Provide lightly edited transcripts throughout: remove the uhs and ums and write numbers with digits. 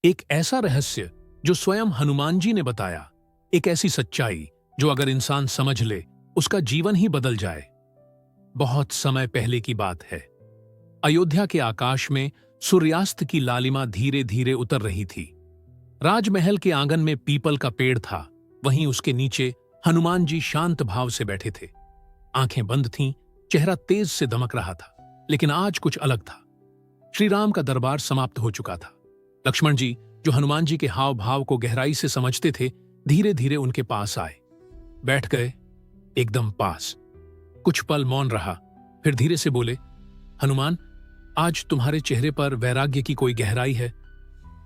एक ऐसा रहस्य जो स्वयं हनुमान जी ने बताया, एक ऐसी सच्चाई जो अगर इंसान समझ ले उसका जीवन ही बदल जाए। बहुत समय पहले की बात है। अयोध्या के आकाश में सूर्यास्त की लालिमा धीरे धीरे उतर रही थी। राजमहल के आंगन में पीपल का पेड़ था, वहीं उसके नीचे हनुमान जी शांत भाव से बैठे थे। आंखें बंद थीं, चेहरा तेज से दमक रहा था, लेकिन आज कुछ अलग था। श्री राम का दरबार समाप्त हो चुका था। लक्ष्मण जी, जो हनुमान जी के हाव भाव को गहराई से समझते थे, धीरे धीरे उनके पास आए, बैठ गए एकदम पास। कुछ पल मौन रहा, फिर धीरे से बोले, हनुमान, आज तुम्हारे चेहरे पर वैराग्य की कोई गहराई है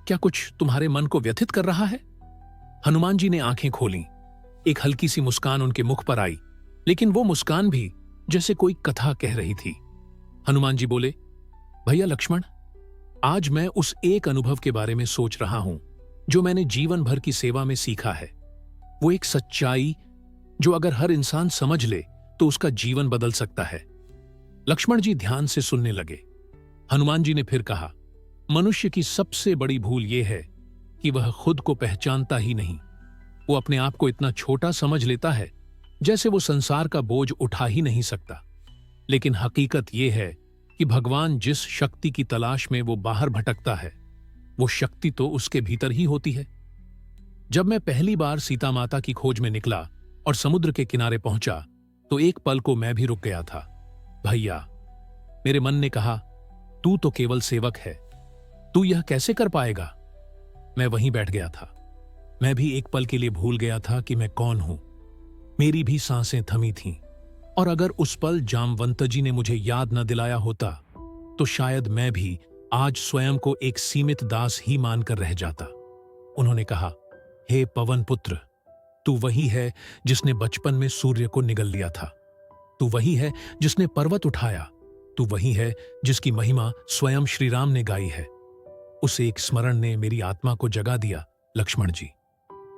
क्या? कुछ तुम्हारे मन को व्यथित कर रहा है? हनुमान जी ने आंखें खोलीं। एक हल्की सी मुस्कान उनके मुख पर आई, लेकिन वो मुस्कान भी जैसे कोई कथा कह रही थी। हनुमान जी बोले, भैया लक्ष्मण, आज मैं उस एक अनुभव के बारे में सोच रहा हूं जो मैंने जीवन भर की सेवा में सीखा है। वो एक सच्चाई जो अगर हर इंसान समझ ले तो उसका जीवन बदल सकता है। लक्ष्मण जी ध्यान से सुनने लगे। हनुमान जी ने फिर कहा, मनुष्य की सबसे बड़ी भूल यह है कि वह खुद को पहचानता ही नहीं। वो अपने आप को इतना छोटा समझ लेता है जैसे वो संसार का बोझ उठा ही नहीं सकता। लेकिन हकीकत यह है कि भगवान जिस शक्ति की तलाश में वो बाहर भटकता है, वो शक्ति तो उसके भीतर ही होती है। जब मैं पहली बार सीता माता की खोज में निकला और समुद्र के किनारे पहुंचा, तो एक पल को मैं भी रुक गया था। भैया, मेरे मन ने कहा, तू तो केवल सेवक है, तू यह कैसे कर पाएगा? मैं वहीं बैठ गया था। मैं भी एक पल के लिए भूल गया था कि मैं कौन हूं। मेरी भी सांसें थमी थीं, और अगर उस पल जामवंत जी ने मुझे याद न दिलाया होता तो शायद मैं भी आज स्वयं को एक सीमित दास ही मानकर रह जाता। उन्होंने कहा, हे पवन पुत्र, तू वही है जिसने बचपन में सूर्य को निगल लिया था। तू वही है जिसने पर्वत उठाया। तू वही है जिसकी महिमा स्वयं श्री राम ने गाई है। उस एक स्मरण ने मेरी आत्मा को जगा दिया लक्ष्मण जी।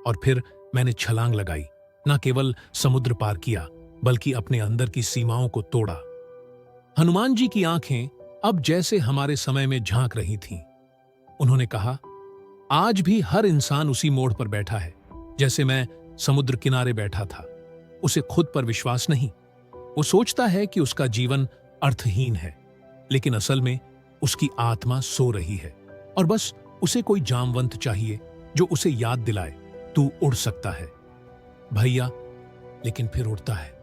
और फिर मैंने छलांग लगाई, न केवल समुद्र पार किया बल्कि अपने अंदर की सीमाओं को तोड़ा। हनुमान जी की आंखें अब जैसे हमारे समय में झांक रही थीं। उन्होंने कहा, आज भी हर इंसान उसी मोड़ पर बैठा है जैसे मैं समुद्र किनारे बैठा था। उसे खुद पर विश्वास नहीं। वो सोचता है कि उसका जीवन अर्थहीन है, लेकिन असल में उसकी आत्मा सो रही है और बस उसे कोई जामवंत चाहिए जो उसे याद दिलाए, तू उड़ सकता है भैया। लेकिन फिर उड़ता है,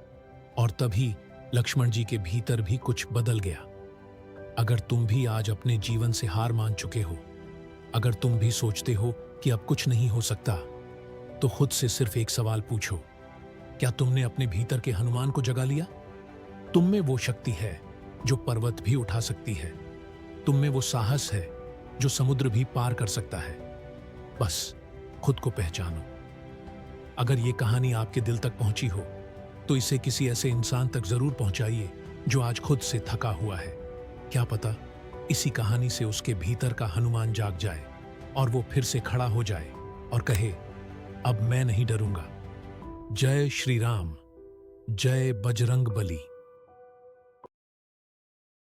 और तभी लक्ष्मण जी के भीतर भी कुछ बदल गया। अगर तुम भी आज अपने जीवन से हार मान चुके हो, अगर तुम भी सोचते हो कि अब कुछ नहीं हो सकता, तो खुद से सिर्फ एक सवाल पूछो, क्या तुमने अपने भीतर के हनुमान को जगा लिया? तुम में वो शक्ति है जो पर्वत भी उठा सकती है। तुम में वो साहस है जो समुद्र भी पार कर सकता है। बस खुद को पहचानो। अगर ये कहानी आपके दिल तक पहुंची हो तो इसे किसी ऐसे इंसान तक जरूर पहुंचाइए जो आज खुद से थका हुआ है। क्या पता इसी कहानी से उसके भीतर का हनुमान जाग जाए और वो फिर से खड़ा हो जाए और कहे, अब मैं नहीं डरूंगा। जय श्री राम, जय बजरंग बली।